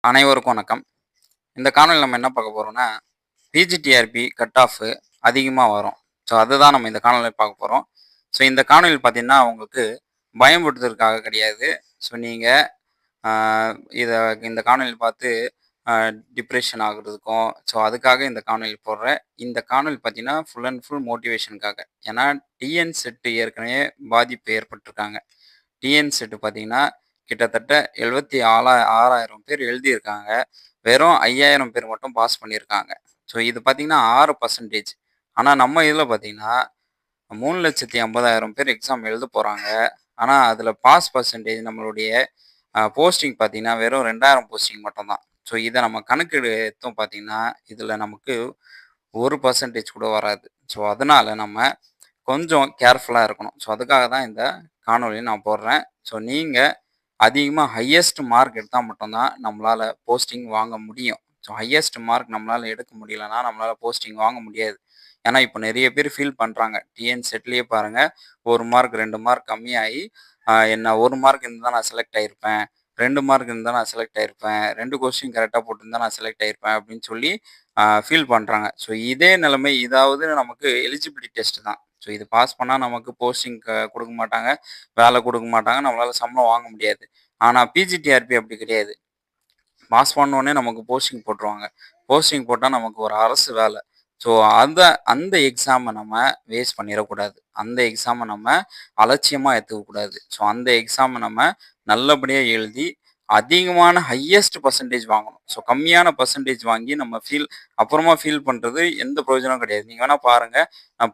அனைவருக்கும் வணக்கம். இந்த காணொளியில நம்ம என்ன பார்க்க போறோம்னா, பிஜிடிஆர்பி கட் ஆஃப் அதிகமா வரும். ஸோ, அதுதான் நம்ம இந்த காணொளியில பார்க்க போறோம். ஸோ, இந்த காணொளியில் பார்த்தீங்கன்னா, உங்களுக்கு பயமுறுத்துறதுக்காக கிடையாது. ஸோ, நீங்க அ இத இந்த காணொளியில் பார்த்து அ டிப்ரஷன் ஆகுறதுக்கும், ஸோ அதுக்காக இந்த காணொளி போடுறேன். இந்த காணொளி பார்த்தீங்கன்னா, ஃபுல் அண்ட் ஃபுல் மோட்டிவேஷனுக்காக. ஏன்னா, டிஎன் செட் ஏற்கனவே பாதிப்பு ஏற்பட்டுருக்காங்க. டிஎன் செட் பார்த்தீங்கன்னா, கிட்டத்தட்ட 76,000 பேர் எழுதியிருக்காங்க. வெறும் 5,000 பேர் மட்டும் பாஸ் பண்ணியிருக்காங்க. ஸோ இது பார்த்தீங்கன்னா 6%. ஆனா நம்ம இதில பார்த்தீங்கன்னா, 3,50,000 பேர் எக்ஸாம் எழுத போறாங்க. ஆனா அதில பாஸ் பெர்சன்டேஜ் நம்மளுடைய போஸ்டிங் பார்த்தீங்கன்னா, வெறும் 2,000 போஸ்டிங் மட்டும் தான். ஸோ இத நம்ம கணக்கெடு எடுத்தோம் பார்த்தீங்கன்னா, இதில நமக்கு 1% கூட வராது. ஸோ அதனால நம்ம கொஞ்சம் கேர்ஃபுல்லா இருக்கணும். ஸோ அதுக்காக தான் இந்த காணொளிய நான் போடுறேன். ஸோ நீங்க அதிகமா ஹையஸ்ட் மார்க் எடுத்தா மட்டும் தான் நம்மளால போஸ்டிங் வாங்க முடியும். ஸோ ஹையஸ்ட் மார்க் நம்மளால எடுக்க முடியலன்னா, நம்மளால போஸ்டிங் வாங்க முடியாது. ஏன்னா, இப்போ நெறைய பேர் ஃபீல் பண்றாங்க. டிஎன் செட்லயே பாருங்க, 1 மார்க், 2 மார்க் கம்மியாயி, என்ன 1 மார்க் இருந்தா நான் செலக்ட் ஆயிருப்பேன். 2 மார்க் இருந்தா நான் செலக்ட் ஆயிருப்பேன். 2 கொஸ்டின் கரெக்ட்டா போட்டிருந்தா நான் செலக்ட் ஆயிருப்பேன் அப்படின்னு சொல்லி ஃபீல் பண்றாங்க. ஸோ இதே நிலைமை இதாவது நமக்கு எலிஜிபிலிட்டி டெஸ்ட் தான். ஸோ இது பாஸ் பண்ணா நமக்கு போஸ்டிங் குடுக்க மாட்டாங்க, வேலை குடுக்க மாட்டாங்க, நம்மளால சம்பளம் வாங்க முடியாது. ஆனா பிஜிடிஆர்பி அப்படி கிடையாது. பாஸ் பண்ணோனே நமக்கு போஸ்டிங் போட்டுருவாங்க. போஸ்டிங் போட்டா நமக்கு ஒரு அரசு வேலை. ஸோ அந்த அந்த எக்ஸாம நம்ம வேஸ்ட் பண்ணிறக்கூடாது. அந்த எக்ஸாம நம்ம அலட்சியமா எடுத்துக்கக்கூடாது. ஸோ அந்த எக்ஸாம நம்ம நல்லபடியா எழுதி, அதிகமான ஹையஸ்ட் பெர்சன்டேஜ் வாங்கணும். ஸோ கம்மியான பெர்சன்டேஜ் வாங்கி நம்ம அப்புறமா ஃபீல் பண்றது எந்த பிரயோஜனமும் கிடையாது. நீங்க வேணா பாருங்க. நான்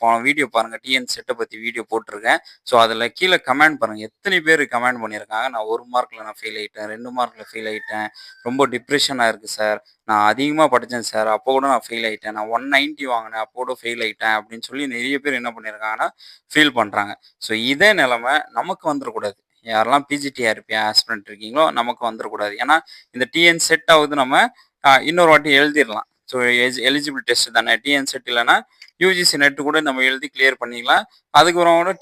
போன வீடியோ பாருங்க. டிஎன் செட்ட பத்தி வீடியோ போட்டுருக்கேன். ஸோ அதில கீழ கமெண்ட் பாருங்க. எத்தனை பேர் கமெண்ட் பண்ணியிருக்காங்க. நான் 1 மார்க்ல நான் ஃபெயில் ஆயிட்டேன். 2 மார்க்ல ஃபெயில் ஆயிட்டேன். ரொம்ப டிப்ரஷனா இருக்கு சார். நான் அதிகமா படிச்சேன் சார். அப்போ கூட நான் ஃபெயில் ஆயிட்டேன். நான் 190 வாங்கினேன். அப்போ கூட ஃபெயில் ஆயிட்டேன் அப்படின்னு சொல்லி நெறைய பேர் என்ன பண்ணியிருக்காங்கன்னா, ஃபீல் பண்றாங்க. ஸோ இதே நிலைமை நமக்கு வந்துரக்கூடாது. யாரெல்லாம் பிஜிடிஆர்பி ஆஸ்பிரண்ட் இருக்கீங்களோ, நமக்கு வந்துரக்கூடாது. ஏன்னா, இந்த டிஎன் செட் ஆவுது நம்ம இன்னொரு வாட்டி எழுதிரலாம். ஸோ எலிஜிபிள் டெஸ்ட் தானே. டிஎன் செட் இல்லன்னா, யுஜிசி நெட் கூட நம்ம எழுதி கிளியர் பண்ணிக்கலாம். அதுக்கப்புறம் கூட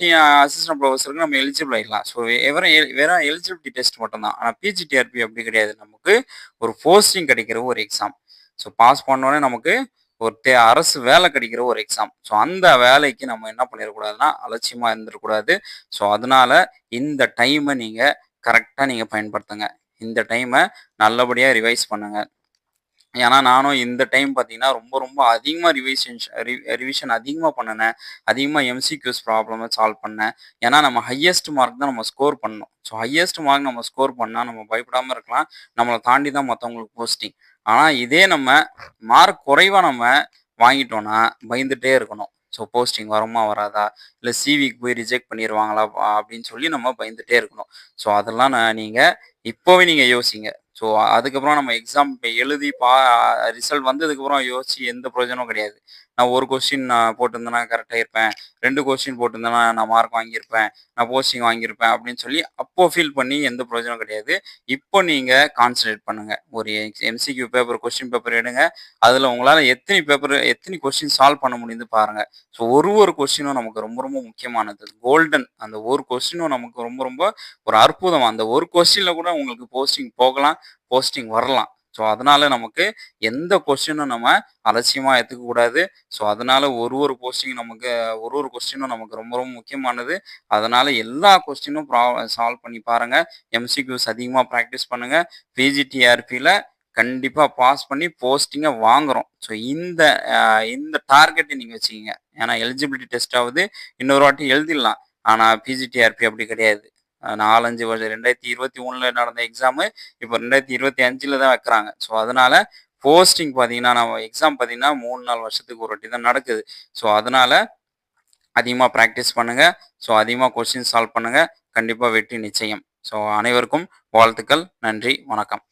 அசிஸ்டன்ட் ப்ரொஃபஸருக்கு நம்ம எலிஜிபிள் ஆயிடலாம். ஸோ வெறும் எலிஜிபிலிட்டி டெஸ்ட் மட்டும் தான். ஆனா பிஜிடிஆர்பி அப்படி கிடையாது. நமக்கு ஒரு போஸ்டிங் கிடைக்கிற ஒரு எக்ஸாம். ஸோ பாஸ் பண்ணோனே நமக்கு ஒரு அரசு வேலை கிடைக்கிற ஒரு எக்ஸாம். ஸோ அந்த வேலைக்கு நம்ம என்ன பண்ணிறக்கூடாதுன்னா, அலட்சியமா இருந்துறக்கூடாது. ஸோ அதனால இந்த டைம நீங்க கரெக்ட்டா நீங்க பயன்படுத்துங்க. இந்த டைம நல்லபடியா ரிவைஸ் பண்ணுங்க. ஏன்னா, நானும் இந்த டைம் பார்த்தீங்கன்னா, ரொம்ப ரொம்ப அதிகமா ரிவிஷன் அதிகமா பண்ணுனேன். அதிகமா எம்சிக்யூஸ் ப்ராப்ளம சால்வ் பண்ணேன். ஏன்னா, நம்ம ஹையஸ்ட் மார்க் தான் நம்ம ஸ்கோர் பண்ணணும். ஸோ ஹையஸ்ட் மார்க் நம்ம ஸ்கோர் பண்ணா, நம்ம பயப்படாம இருக்கலாம். நம்மள தாண்டி தான் மத்தவங்களுக்கு போஸ்டிங். ஆனா, இதே நம்ம மார்க் குறைவா நம்ம வாங்கிட்டோம்னா, பயந்துட்டே இருக்கணும். ஸோ போஸ்டிங் வருமா? வராதா? இல்ல சிவிக்கு போய் ரிஜெக்ட் பண்ணிருவாங்களா? அப்படின்னு சொல்லி நம்ம பயந்துட்டே இருக்கணும். ஸோ அதெல்லாம் நீங்க இப்பவே நீங்க யோசிங்க. ஸோ அதுக்கப்புறம் நம்ம எக்ஸாம் எழுதி ரிசல்ட் வந்ததுக்கப்புறம் யோசிச்சு எந்த பிரயோஜனமும் கிடையாது. நான் 1 கொஸ்டின் நான் போட்டிருந்தேன்னா கரெக்ட்டா இருப்பேன். 2 கொஸ்டின் போட்டிருந்தேன்னா நான் மார்க் வாங்கியிருப்பேன். நான் போஸ்டிங் வாங்கியிருப்பேன் அப்படின்னு சொல்லி அப்போ ஃபீல் பண்ணி எந்த பிரயோஜனமும் கிடையாது. இப்போ நீங்க கான்சன்ட்ரேட் பண்ணுங்க. ஒரு எம்சிக்யூ பேப்பர், கொஸ்டின் பேப்பர் எடுங்க. அதில உங்களால எத்தனை கொஸ்டின் சால்வ் பண்ண முடியுது பாருங்க. ஸோ ஒரு கொஸ்டினும் நமக்கு ரொம்ப ரொம்ப முக்கியமானது. கோல்டன் அந்த ஒரு கொஸ்டினும் நமக்கு ரொம்ப ரொம்ப ஒரு அற்புதம். அந்த ஒரு கொஸ்டின்ல கூட உங்களுக்கு போஸ்டிங் போகலாம், போஸ்டிங் வரலாம். ஸோ அதனால நமக்கு எந்த கொஸ்டினும் நம்ம அலட்சியமா எடுத்துக்கக்கூடாது. ஸோ அதனால ஒரு கொஸ்டினும் நமக்கு ரொம்ப ரொம்ப முக்கியமானது. அதனால எல்லா கொஸ்டினும் சால்வ் பண்ணி பாருங்க. எம்சிக்யூஸ் அதிகமா பிராக்டிஸ் பண்ணுங்க. பிஜிடிஆர்பில கண்டிப்பா பாஸ் பண்ணி போஸ்டிங்க வாங்குறோம். ஸோ அ இந்த டார்கெட்ட நீங்க வச்சுக்கங்க. ஏன்னா எலிஜிபிலிட்டி டெஸ்ட் ஆவது இன்னொரு வாட்டி எழுதிடலாம். ஆனா பிஜிடிஆர்பி அப்படி கிடையாது. 4, 5 வருஷம் 2023ல நடந்த எக்ஸாமு இப்போ 2025ல தான் வைக்கிறாங்க. ஸோ அதனால போஸ்டிங் பார்த்தீங்கன்னா, நம்ம எக்ஸாம் பார்த்தீங்கன்னா 3, 4 வருஷத்துக்கு ஒரு வாட்டி தான் நடக்குது. ஸோ அதனால அதிகமா பிராக்டிஸ் பண்ணுங்க. ஸோ அதிகமா கொஸ்டின் சால்வ் பண்ணுங்க. கண்டிப்பா வெற்றி நிச்சயம். ஸோ அனைவருக்கும் வாழ்த்துக்கள். நன்றி. வணக்கம்.